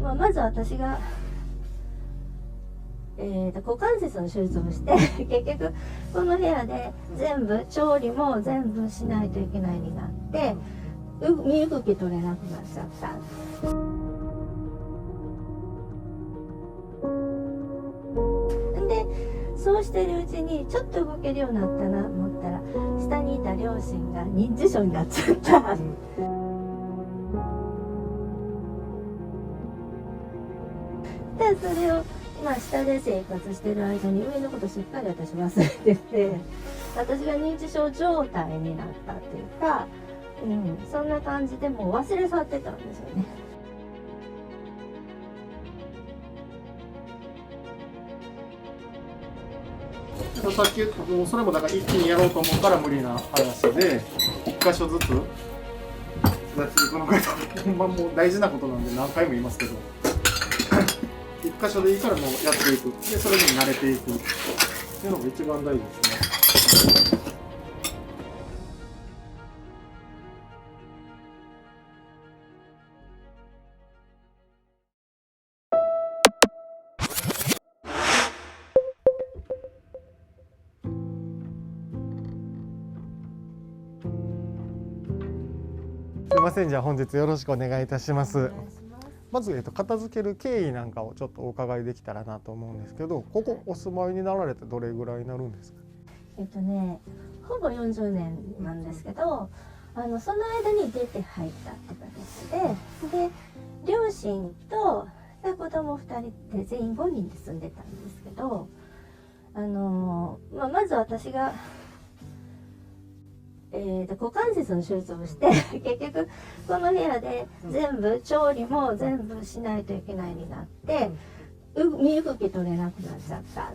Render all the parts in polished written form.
まず私が、股関節の手術をして結局この部屋で全部調理も全部しないといけないになって身動き取れなくなっちゃった。でそうしてるうちにちょっと動けるようになったなと思ったら下にいた両親が認知症になっちゃった。でそれを下で生活してる間に上のことしっかり私忘れてて、私が認知症状態になったっていうか、そんな感じでもう忘れ去ってたんですよね。さっきもうそれもだから一気にやろうと思ったら無理な話で、一箇所ずつ育ちこのぐらいほんまもう大事なことなんで何回も言いますけど、一箇所でいいからもうやっていく、でそれに慣れていくっていうのが一番大事ですね。すいません、じゃあ本日よろしくお願いいたします。まず、片付ける経緯なんかをちょっとお伺いできたらなと思うんですけど、ここお住まいになられてどれぐらいになるんですか？ほぼ40年なんですけど、その間に出て入ったって形で、両親と子供2人で全員5人で住んでたんですけど、まず私が股関節の手術をして結局この部屋で全部調理も全部しないといけないになって身動き取れなくなっちゃった。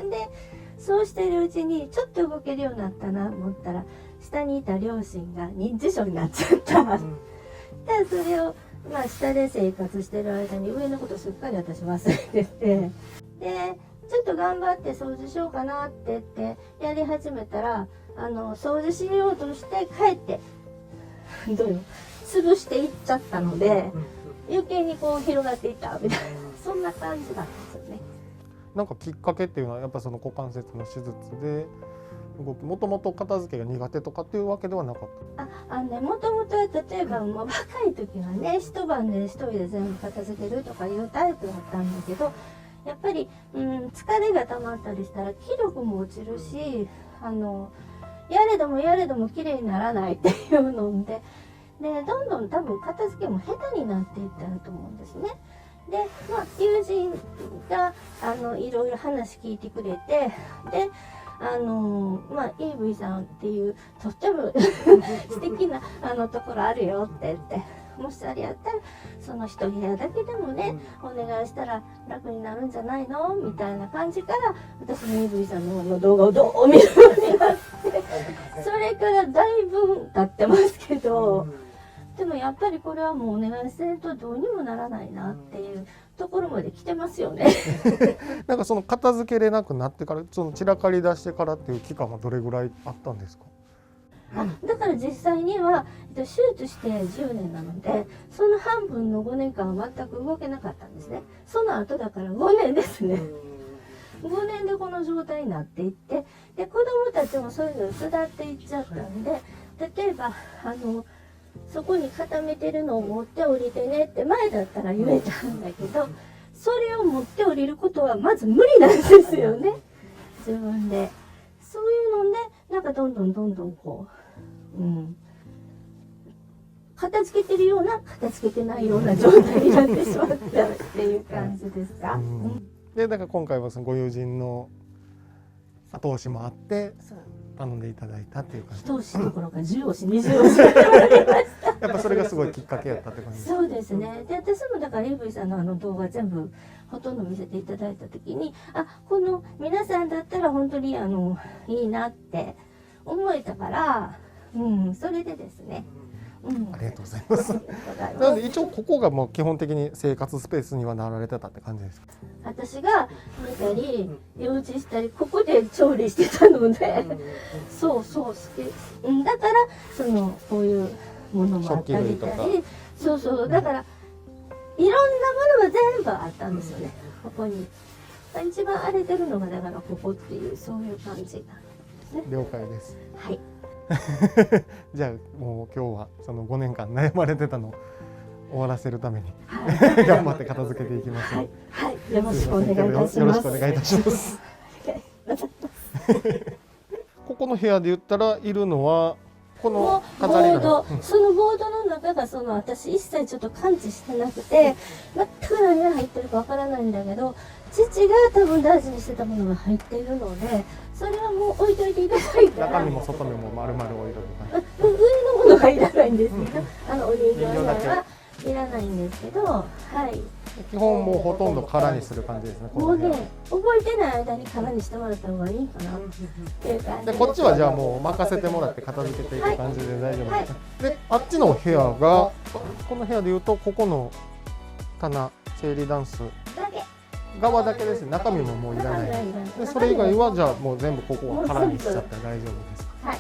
でそうしてるうちにちょっと動けるようになったなと思ったら下にいた両親が認知症になっちゃった。でそれを下で生活してる間に上のことすっかり私忘れてて、でちょっと頑張って掃除しようかなって言ってやり始めたら掃除しようとして帰って潰していっちゃったので余計にこう広がっていったみたいな、そんな感じだったんですよね。なんかきっかけっていうのはやっぱその股関節の手術で動き、もともと片付けが苦手とかっていうわけではなかった？もともとは例えばもう若い時はね一晩で一人で全部片付けるとかいうタイプだったんだけど、やっぱり、疲れが溜まったりしたら気力も落ちるしやれども綺麗にならないっていうので、どんどん多分片付けも下手になっていったと思うんですね。で、友人がいろいろ話聞いてくれて、でEV さんっていうとっても素敵なところあるよって言って、もしあれやったらその一部屋だけでもね、お願いしたら楽になるんじゃないのみたいな感じから私も EV さんの動画をどう見るようになってそれからだいぶ経ってますけど、でもやっぱりこれはもうお願いせんとどうにもならないなっていうところまで来てますよねなんかその片付けれなくなってから、その散らかり出してからっていう期間はどれぐらいあったんですか？だから実際には手術して10年なので、その半分の5年間は全く動けなかったんですね。その後だから5年ですね。5年でこの状態になっていって、で子供たちもそういうのに巣立っていっちゃったんで、例えばそこに固めてるのを持って降りてねって前だったら言えたんだけど、それを持って降りることはまず無理なんですよね、自分で。そういうのでなんかどんどんこう、片付けてるような片付けてないような状態になってしまったっていう感じですか。でだから今回はそのご友人の後押しもあって頼んでいただいたっていう感じ。一押しどころか10押し20押しやりました。やっぱそれがすごいきっかけやったって感じですか？そうですね。で私もだから EV さんの動画全部ほとんど見せていただいた時に、この皆さんだったら本当にいいなって思えたから、それでですね。ありがとうございます。なので一応ここがもう基本的に生活スペースにはなられてたって感じですか？私が見たり用事したりここで調理してたので、そう好き。だからこういうものもあったりそうだからいろんなものが全部あったんですよね、ここに。一番荒れてるのがだからここっていうそういう感じなんですね。了解です。はい。じゃあもう今日はその5年間悩まれてたのを終わらせるために、はい、頑張って片付けていきましょう。はい、はい、よろしくお願いいたします。よろしくお願いいたします。ここの部屋で言ったらいるのはこの飾りボード、そのボードの中が私一切ちょっと感知してなくて、全く何が入ってるかわからないんだけど、父が多分大事にしてたものが入っているので、それはもう置いといていただいたら。中身も外身も丸々置いとく上のものはいらないんですけど、お人形はいらないんですけど、はい。基本もうほとんど空にする感じですね。もうね、覚えてない間に空にしてもらった方がいいかなっていう感じで、こっちはじゃあもう任せてもらって片付けていく感じで大丈夫ですか。で、あっちの部屋がこの部屋でいうとここの棚整理ダンス側だけですね。中身ももういらない。で、それ以外はじゃあもう全部ここは空にしちゃって大丈夫ですか。はい。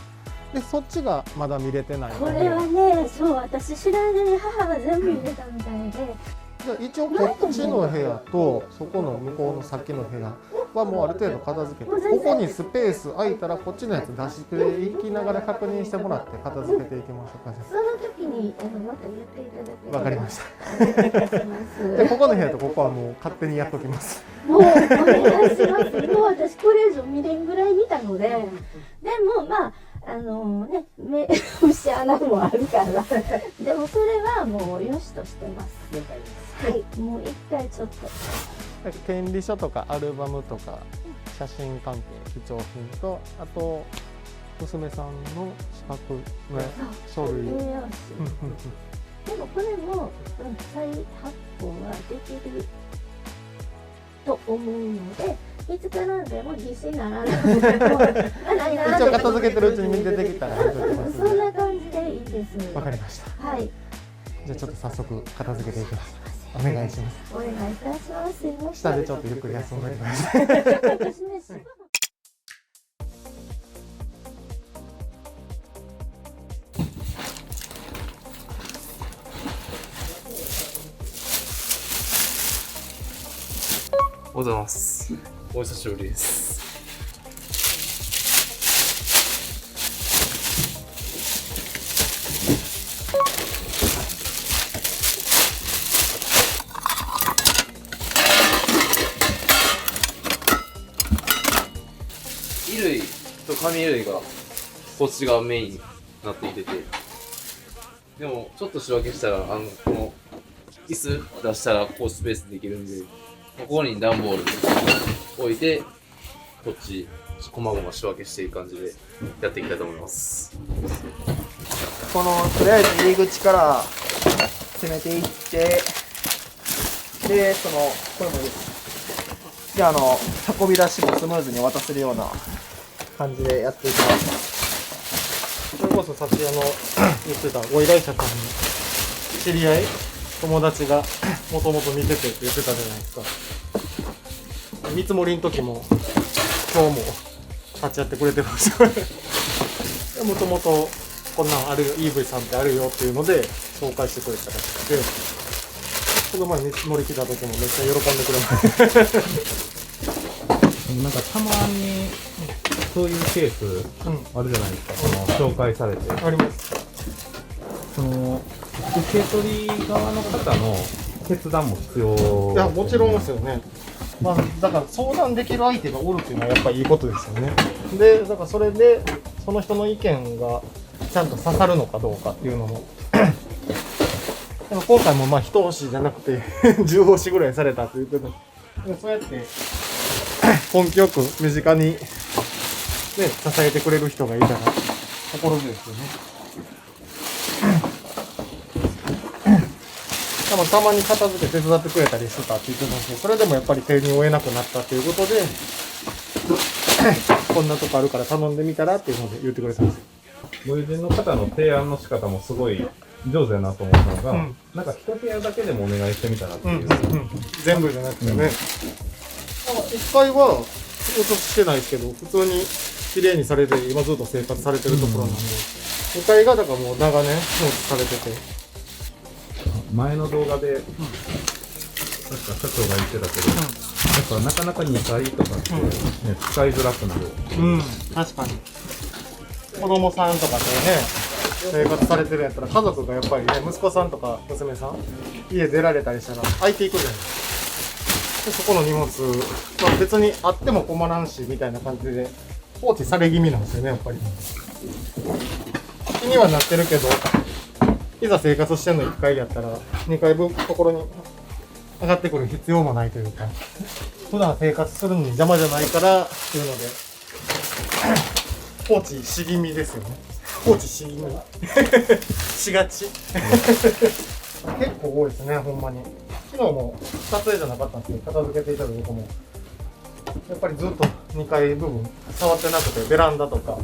で、そっちがまだ見れてない。これはね、そう私知らない間に母が全部入れたみたいで。じゃあ一応こっちの部屋とそこの向こうの先の部屋はもうある程度片付けて、ここにスペース空いたらこっちのやつ出していきながら確認してもらって片付けていきましょうか。その時にまた言っていただければ。わかりました。で、ここの部屋とここはもう勝手にやっときます。もうお願いします。もう私これ以上見れんぐらい見たので、でもまあね、虫穴もあるからでもそれはもうよしとしてます。了解です。はい、もう一回ちょっと権利書とかアルバムとか写真関係貴重品と、あと娘さんの資格の書類。でもこれも再発行はできると思うので、いつからでも必死にならない。一応片付けてるうちに出てきたらそんな感じでいいです。わかりました。はい。じゃあちょっと早速片付けていきます。お願いします。お願いいたします。下でちょっとゆっくり休んでください。おはようございます。お久しぶりです。衣類と紙衣類がこっちがメインになってきてて、でもちょっと仕分けしたらこの椅子出したらこうスペースできるんで、ここに段ボール置いてこっちこまごま仕分けしていく感じでやっていきたいと思います。このとりあえず入り口から攻めていって、でこれもいいです。で運び出しもスムーズに渡せるような感じでやっていきます。それこそさっき言ってたご依頼者さんの知り合い友達がもともと見ててって言ってたじゃないですか。見積もりの時も今日も立ち会ってくれてました。もともとこんなんあるよ、EV さんってあるよっていうので紹介してくれたらしくて、その前見積もり来た時もめっちゃ喜んでくれました。なんかたまにそういうケースあるじゃないですか、紹介されて。あります。受け取り側の方の決断も必要。いや、もちろんですよね。だから相談できる相手がおるっていうのはやっぱりいいことですよね。で、だからそれでその人の意見がちゃんと刺さるのかどうかっていうのもでも今回も一押しじゃなくて10押しぐらいされたって言ってた。でそうやって根気よく身近に、ね、支えてくれる人がいたら心強いですよね。たまに片付け手伝ってくれたりしてたって言ってたんですけど、それでもやっぱり手に負えなくなったっていうことでこんなとこあるから頼んでみたらっていうので言ってくれたんですよ。ご友人の方の提案の仕方もすごい上手だなと思ったのが、なんか一部屋だけでもお願いしてみたらっていう、全部じゃなくてね、1階は落としてないですけど普通に綺麗にされて今ずっと生活されてるところなんで、2階がだからもう長年放置されてて、前の動画で、確か社長が言ってたけど、やっぱなかなか2階とかって、ね、使いづらくなる。確かに。子供さんとかでね、生活されてるんやったら、家族がやっぱりね、息子さんとか娘さん、家出られたりしたら、空いていくじゃないですか。で、そこの荷物、まあ、別にあっても困らんし、みたいな感じで、放置され気味なんですよね、やっぱり。気にはなってるけど、いざ生活してんの1階やったら、2階分ところに上がってくる必要もないというか、普段生活するのに邪魔じゃないからっていうので、放置し気味ですよね。放置し気味しがち結構多いですね、ほんまに。昨日も撮影じゃなかったんですけど、片付けていただいたも、やっぱりずっと2階部分触ってなくて、ベランダとか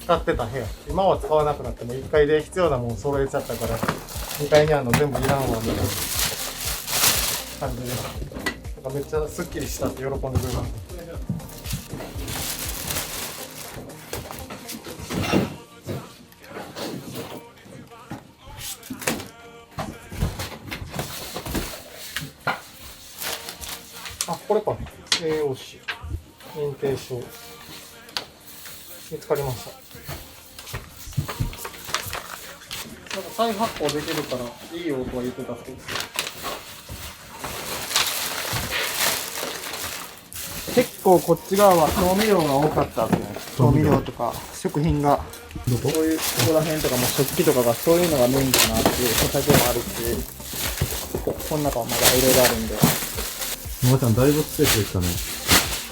使ってた部屋、今は使わなくなっても1階で必要なもの揃えちゃったから、2階にあるの全部いらんわみたいな感じで、なんかめっちゃスッキリしたって喜んでくれます。あ、これか。栄養士認定証見つかりました。なんか再発行できるからいいよとは言ってたそうです。結構こっち側は調味料が多かったですね。調味料とか食品が、どこ？そういうここら辺とかも食器とかがそういうのがメインかなっていう、お酒もあるし、この中はまだいろいろあるんで。野間ちゃんだいぶスペースできたね。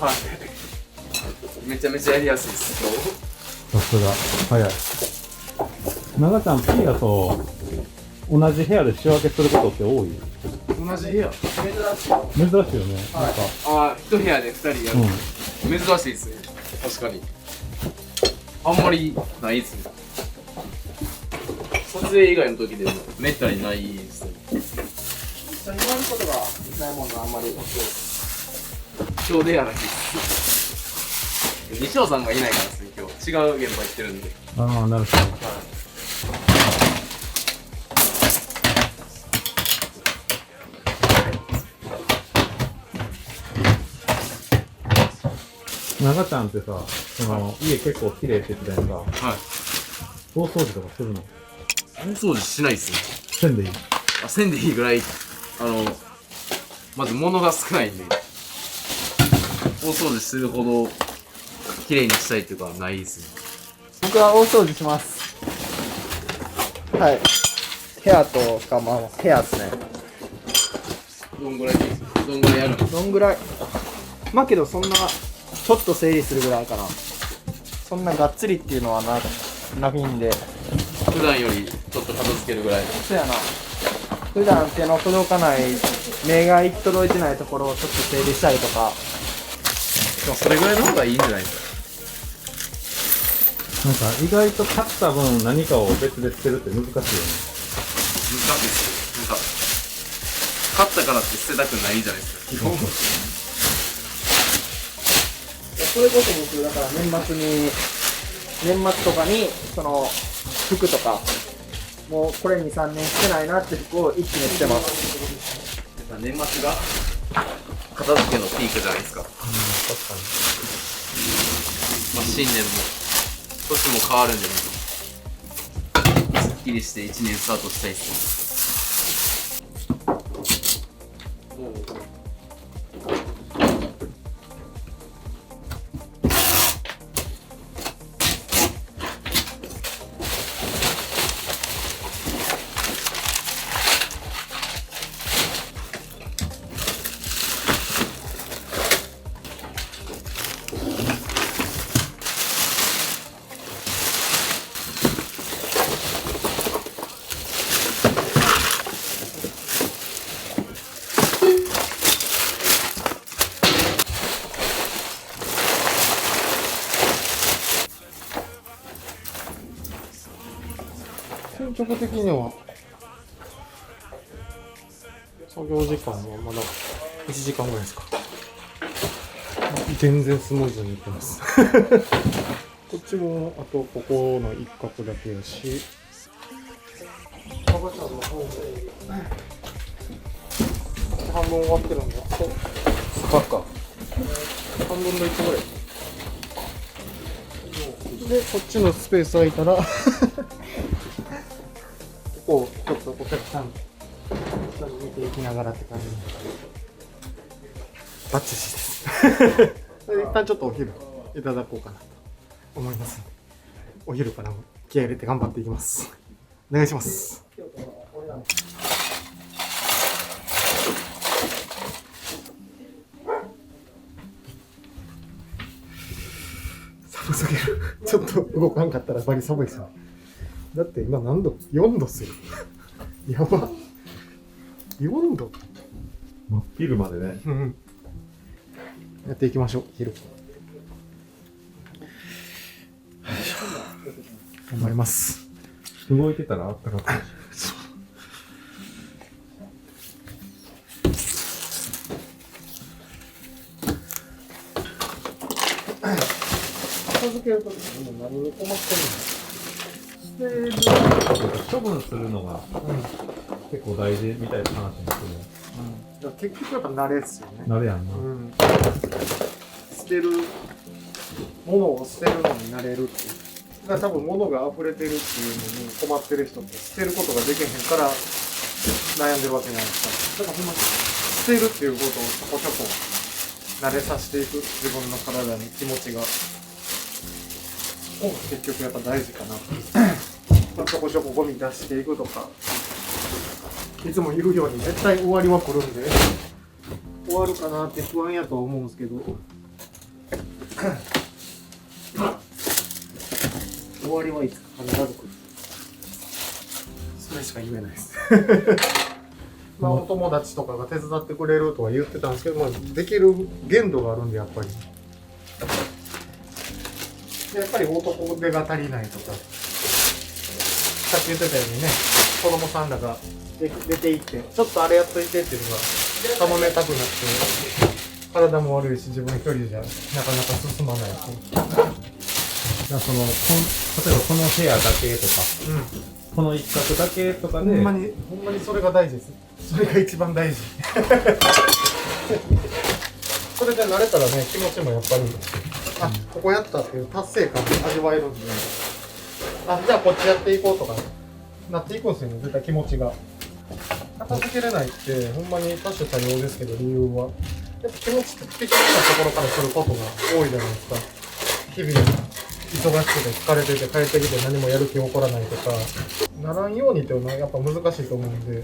はい。めちゃめちゃやりやすいですよ。さすが早い。長ちゃんピーヤと同じ部屋で仕分けすることって多い？同じ部屋。珍しいよね。なんかああ、一部屋で2人やる。珍しいですね。確かに。あんまりないですね。撮影以外の時でもめったにないですね。一緒にやることがないもんな、あんまり。今日でやらないです。西尾さんがいないからですね、今日。違う現場行ってるんで。ああ、なるほど。長ちゃんってさ、その、家結構綺麗って言ってたやんか。はい。大掃除とかするの？大掃除しないですね。せんでいい？あ、せんでいいぐらい、まず物が少ないんで、大掃除するほど綺麗にしたいっていうかないですね。僕は大掃除します。はい。部屋とか、まあ、部屋ですね。どんぐらいやるの？どんぐらい、まあけどそんな、ちょっと整理するぐらいかな。そんながっつりっていうのはないんで。普段よりちょっと片付けるぐらい。そうやな。普段手の届かない、目が行き届いてないところをちょっと整理したりとか。でもそれぐらいの方がいいんじゃないですか。なんか意外と買った分何かを別で捨てるって難しいよね。難しいですよ。なんか、買ったからって捨てたくないじゃないですか、基本。それこそ僕、だから年末とかに、その、服とか、もうこれ2、3年してないなって服を一気に捨てます。年末が片付けのピークじゃないですか。確かに。まあ新年も、年も変わるんで、すっきりして1年スタートしたいですね。進捗的には作業時間はまだ1時間ぐらいですか。全然スムーズにいってますこっちもあとここの一角だけやし、カバちゃんの方も半分終わってるんで、あとスパッカ半分の1ぐらい。で、こっちのスペース空いたら、ここをちょっとお客さん見ていきながらって感じで。バッチシです。それで一旦ちょっとお昼いただこうかなと思いますので、お昼からも気合い入れて頑張っていきます。お願いします。寒すぎる。ちょっと動かんかったらバリ寒いですよね。だって今何度 ?4 度する。やば。4度。真っ昼までね。うん。やっていきましょう、昼。頑張ります。動いてたらあったかった。片付けるときに何に困ってる処分するのが結構大事みたいな話ですの？結局やっぱ慣れですよね。けど、慣れやんな。捨てるものを捨てるのに慣れるっていう。だから多分物が溢れてるっていうのに困ってる人って捨てることができへんから悩んでるわけじゃないですか。だからほんまに捨てるっていうことをちょこちょこ慣れさせていく自分の体に気持ちが結局やっぱ大事かな。ちょこちょこゴミ出していくとか、いつも言うように絶対終わりは来るんで終わるかなって不安やとは思うんですけど終わりはいつか必ず来る。それしか言えないですまあお友達とかが手伝ってくれるとは言ってたんですけど、まあ、できる限度があるんでやっぱりでやっぱり男手が足りないとか、さっき言ってたようにね、子供さんらが出て行ってちょっとあれやっといてっていうのが頼めたくなって体も悪いし自分一人じゃなかなか進まないし、だからその例えばこの部屋だけとか、この一角だけとかで、ほんまにそれが大事です。それが一番大事それで慣れたらね、気持ちもやっぱりあ、ここやったっていう達成感を味わえるんで、あ、じゃあこっちやっていこうとか、ね、なっていくんですよね、絶対気持ちが。片付けれないってほんまに多種多様ですけど、理由はやっぱ気持ち的なところから来ることが多いじゃないですか。日々忙しくて疲れてて帰ってきて何もやる気起こらないとかならんようにっていうのはやっぱ難しいと思うんで、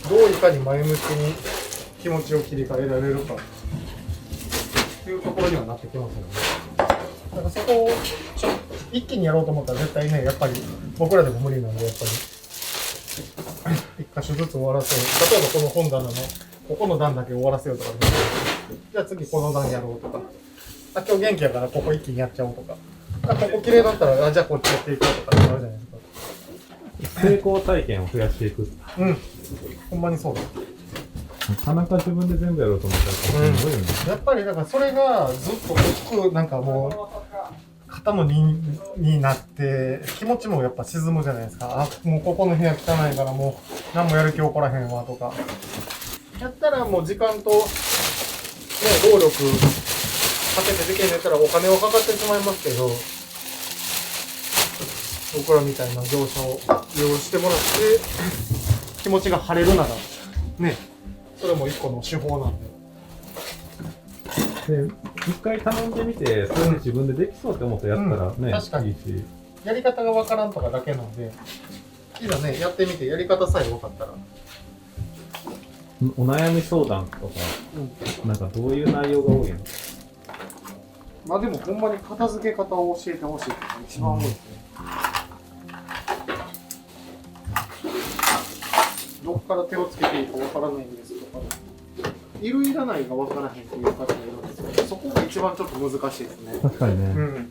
どういかに前向きに気持ちを切り替えられるかっていうところにはなってきますよね。だからそこを一気にやろうと思ったら絶対ね、やっぱり僕らでも無理なんで、やっぱり一箇所ずつ終わらせよう。例えばこの本棚のここの段だけ終わらせようとか、ね、じゃあ次この段やろうとか、あ、今日元気やからここ一気にやっちゃおうとか、あ、ここ綺麗だったら、あ、じゃあこっちやっていこうとかってなるじゃないですか。成功体験を増やしていく。うん、ほんまにそうだ。なかなか自分で全部やろうと思ったらすごいよね。やっぱりだからそれがずっと大きくなんかもう肩の荷になって気持ちもやっぱ沈むじゃないですか。あ、もうここの部屋汚いからもう何もやる気起こらへんわとか。やったらもう時間と、ね、労力かけてできへんやったらお金はかかってしまいますけど、僕らみたいな業者を利用してもらって気持ちが晴れるならね、それも一個の手法なんで。で、一回頼んでみて、それで自分でできそうって思ってやったらね、確かにいいし。やり方がわからんとかだけなんで、いざね、やってみてやり方さえ分かったら。お悩み相談とか、なんかどういう内容が多いの？まあでもほんまに片付け方を教えてほしいって一番多いですね。どっから手をつけていいかわからないんですとか、いるいらないがわからへんっていう方がいるんですけど、そこが一番ちょっと難しいですね。確かにね。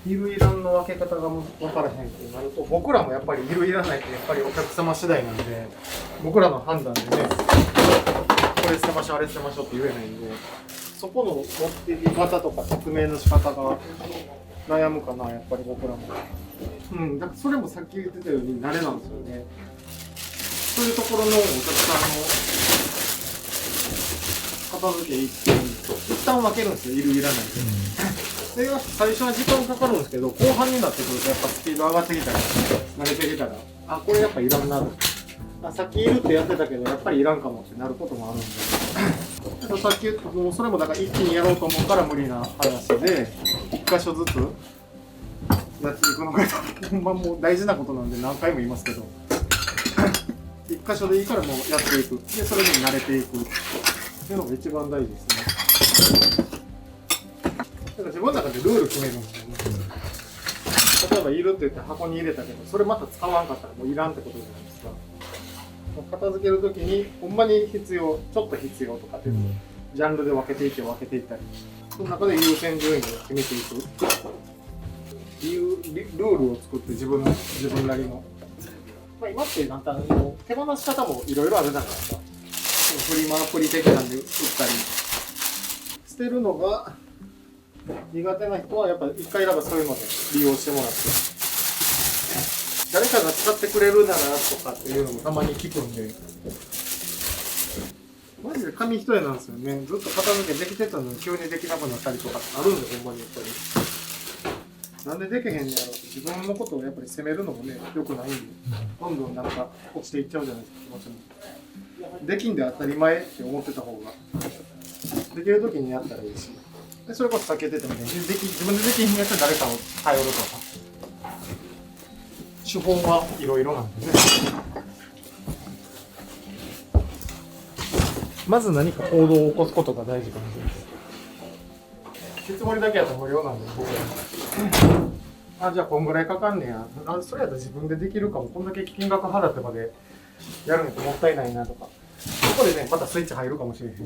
いるいらんの分け方が分からへんってなると、僕らもやっぱりいるいらないってやっぱりお客様次第なんで、僕らの判断でね、これ捨てましょうあれ捨てましょうって言えないんで、そこの持っていき方とか説明の仕方が悩むかな、やっぱり僕らも。だからそれもさっき言ってたように慣れなんですよね。そういうところのお客さんの片付け行って一旦分けるんですよ、いるいらないで。で最初は時間かかるんですけど、後半になってくるとやっぱスピード上がってきたら、慣れてきたら、あ、これやっぱいらんなと。あ、さっきいるってやってたけどやっぱりいらんかもってなることもあるんで。さっき言ったもうそれもだから一気にやろうと思うから無理な話で、一箇所ずつやっていくのがほんまもう大事なことなんで何回も言いますけど、一箇所でいいからもうやっていく。でそれに慣れていくっていうのが一番大事ですね。だから自分の中でルール決めるんですよね。例えばいるって言って箱に入れたけど、それまた使わんかったらもういらんってことじゃないですか。片付けるときにほんまに必要、ちょっと必要とかっていうのをジャンルで分けていって分けていったり、その中で優先順位を決めていくっていうルールを作って自分なりの、まあ、今ってなんか手放し方もいろいろあるじゃないですか。フリマアプリ的なんで売ったり、捨てるのが苦手な人はやっぱ一回そういうので利用してもらって、誰かが使ってくれるならとかっていうのもたまに聞くんで、マジで紙一重なんですよね。ずっと片付けできてたのに急にできなくなったりとかってあるんで、ほんまにやっぱり。なんでできへんねやろって自分のことをやっぱり責めるのもね、良くないんで、どんどんなんか落ちていっちゃうじゃないですか、気持ちも。できんで当たり前って思ってた方が、できるときにやったらいいし。でそれこそさっき言ってたみたいに、自分でできひんやつは誰かを頼るとか。手法はいろいろなんでね。まず何か行動を起こすことが大事かもしれない。見積もりだけやったら無料なんで、僕ら。あ、じゃあこんぐらいかかんねや。あ、それやったら自分でできるかも。こんだけ金額払ってまでやるのってもったいないなとか。そこでね、またスイッチ入るかもしれへんし。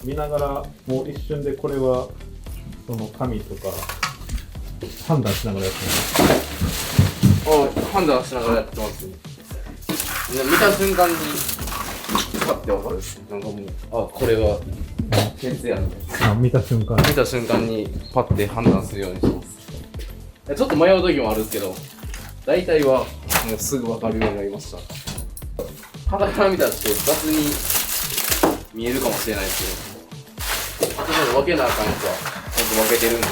見ながらもう一瞬でこれはその紙とか判断しながらやって判断しながらやってますね。見た瞬間にパッて分かる。なんかもう、あ、これは鉄やん。ます。見た瞬間見た瞬間にパッて判断するようにします。ちょっと迷う時もあるんですけど、大体はもうすぐ分かるようになりました。肌から見たらちょっと雑に見えるかもしれないですけど、分けなあかんやつはちゃんと分けてるんで。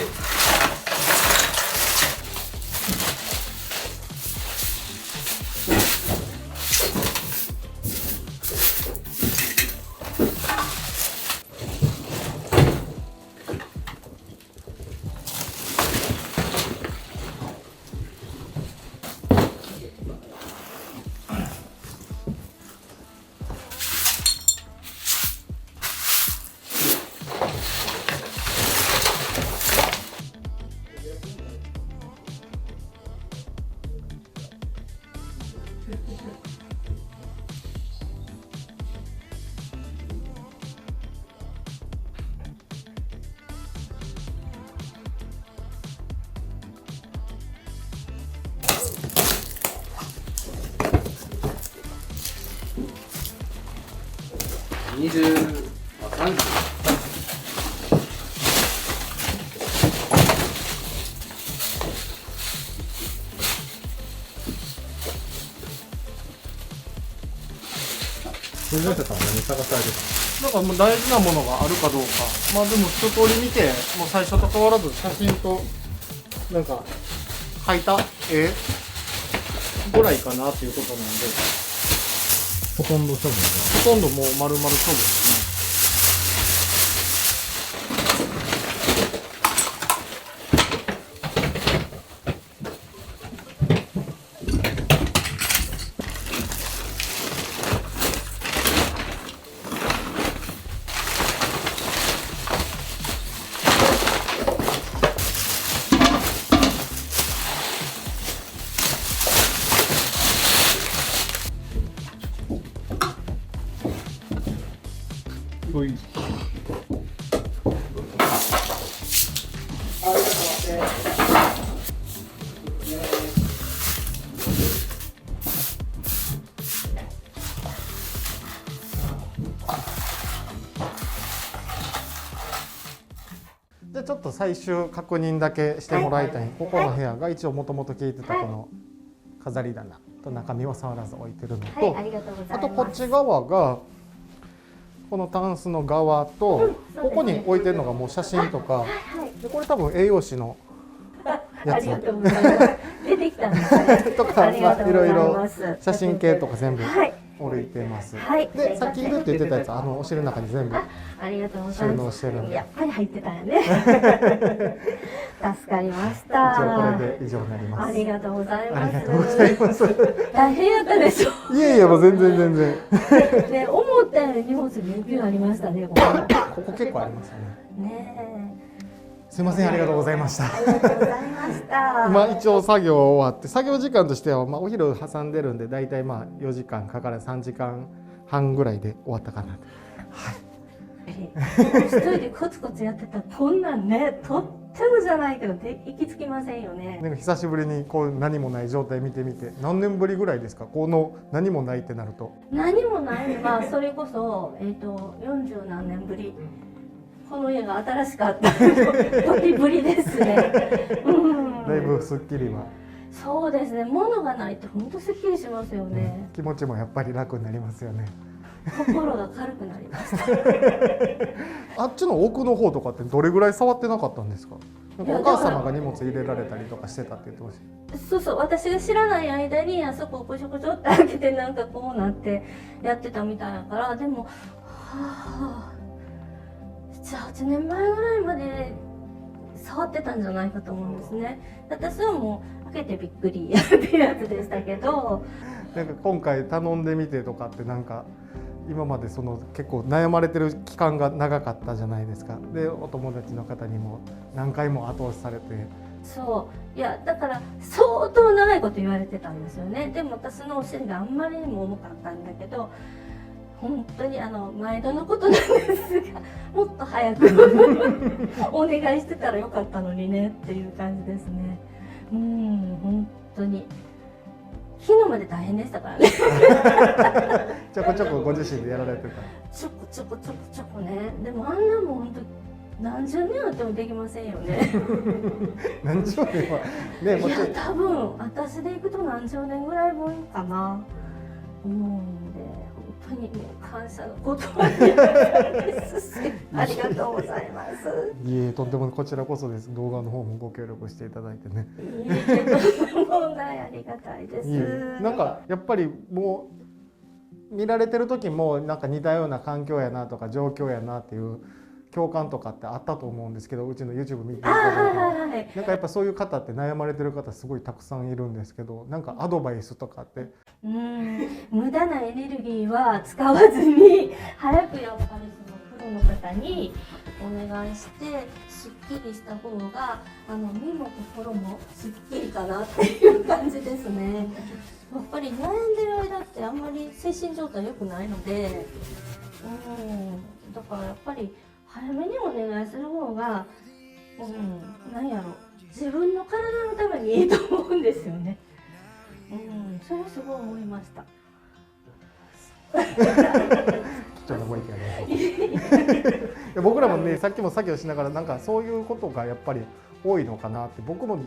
20、30。小島さんは何探されてたなんかもう大事なものがあるかどうか。まあでも一通り見て、もう最初と変わらず写真と、なんか、描いた絵ぐらいかなっていうことなんで、ほとんど処分がほとんどもう丸々処分ですね。じゃあちょっと最終確認だけしてもらいたい、ここの部屋が一応もともと聞いてたこの飾り棚と中身は触らず置いてるのと、はい、ありがとうございます。あとこっち側がこのタンスの側と、ここに置いてるのがもう写真とか、でこれ多分栄養士のやつありがとうございます。出てきたんですね。とか、ありがとうございいろいろます写真系とか全部はい、置いてます。はい。でさっきいるって言ってたやつ、お尻の中に全部ありがとうござい収納ましてるんす。で、やっぱり入ってたよね。助かりました。一応これで以上になります。ありがとうございあります。がとうございます。大変やったでしょ。いえいえ、もう全然全然。ね、思ったより荷物ぎゅうぎゅうありましたね。こここ結構ありますよね。こねすいません、ありがとうございました。ありがとうございました。まあ一応作業終わって、作業時間としてはお昼挟んでるんで、だいたい4時間かから3時間半ぐらいで終わったかなと。一人でコツコツやってたらこんなんね、とってもじゃないけど行き着きませんよね。なんか久しぶりにこう何もない状態見てみて、何年ぶりぐらいですか、この何もないってなると。何もないのはそれこそ40何年ぶり。この家が新しかった時ぶりですね。うんだいぶすっきりは、そうですね。物がないと本当すっきりしますよね。気持ちもやっぱり楽になりますよね。心が軽くなりました。あっちの奥の方とかってどれぐらい触ってなかったんですか。なんかお母様が荷物入れられたりとかしてたって言ってました。そうそう、私が知らない間にあそこをこちょこちょって開けてなんかこうなってやってたみたいだから、でもはあ、7、8年前ぐらいまで触ってたんじゃないかと思うんですね。私はもう開けてびっくりっていうやつでしたけど、なんか今回頼んでみてとかってなんか今まで結構悩まれてる期間が長かったじゃないですか。でお友達の方にも何回も後押しされて。そういやだから相当長いこと言われてたんですよね。でも私のお尻があんまりにも重かったんだけど、本当に毎度のことなんですが、もっと早くお願いしてたらよかったのにねっていう感じですね。本当に昨日まで大変でしたからね。ちょこちょこご自身でやられてた。ちょこちょこね。でもあんなもん本当何十年あってもできませんよね。何十年はね、もいやちろん多分私で行くと何十年ぐらい分かな思うんで、本当にもう感謝の言葉ですし、ありがとうございます。いえ、とんでもこちらこそです。動画の方もご協力していただいてね。いいけど問題ありがたいです。いえ、なんかやっぱりもう見られてる時もなんか似たような環境やなとか状況やなっていう共感とかってあったと思うんですけど、うちの YouTube 見ていただいて、なんかやっぱそういう方って悩まれてる方すごいたくさんいるんですけど、なんかアドバイスとかって。無駄なエネルギーは使わずに早くやっぱりそのプロの方にお願いしてすっきりした方が身も心もすっきりかなっていう感じですね。やっぱり悩んでる間ってあんまり精神状態良くないので、だからやっぱり早めにお願いする方が、なんやろ、自分の体のためにいいと思うんですよね。それすごい思いました。ちょっとご意見ありがとうございます。僕らもね、さっきも作業しながらなんかそういうことがやっぱり多いのかなって、僕も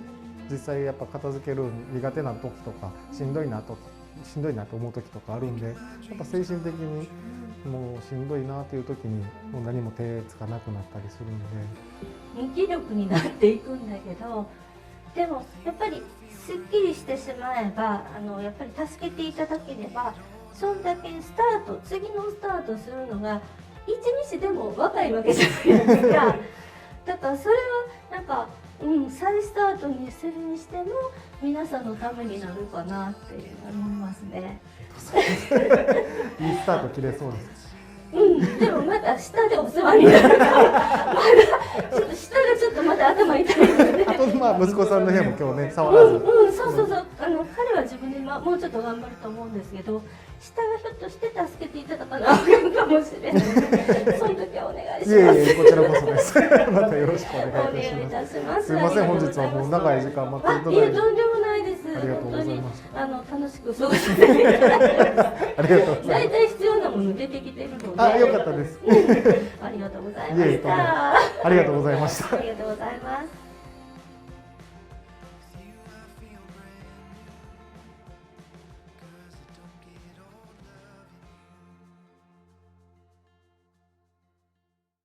実際やっぱ片付ける苦手な時とかしんどいなと思う時とかあるんで、やっぱ精神的にもうしんどいなっていう時にもう何も手つかなくなったりするんで、無気力になっていくんだけど、でもやっぱりすっきりしてしまえばやっぱり助けていただければ、そんだけ次のスタートするのが一日でも若いわけじゃないですか。だからそれはなんか、再スタートにするにしても皆さんのためになるかなって思いますね。いいスタート切れそうです。でもまだ下でお世話になるから、まだちょっと下がちょっとまだ頭痛いので。あと息子さんの部屋も今日ね触らず。そう彼は自分でもうちょっと頑張ると思うんですけど、下がひょっとして助けていただかなあかんかもしれない。その時はお願いします。いえいえ、こちらこそです。またよろしくお願お願いいいいたします。たします。すいません、本日はもう長い時間待っていただいて。いえ、とんでもないです。ありがとうございました。本当に楽しく過ごさせていただきます。ありがとうございます。大体必要なも出てきてるので。あ、よかったです。ありがとうございまいえいえ、した。ありがとうございました。ありがとうございます。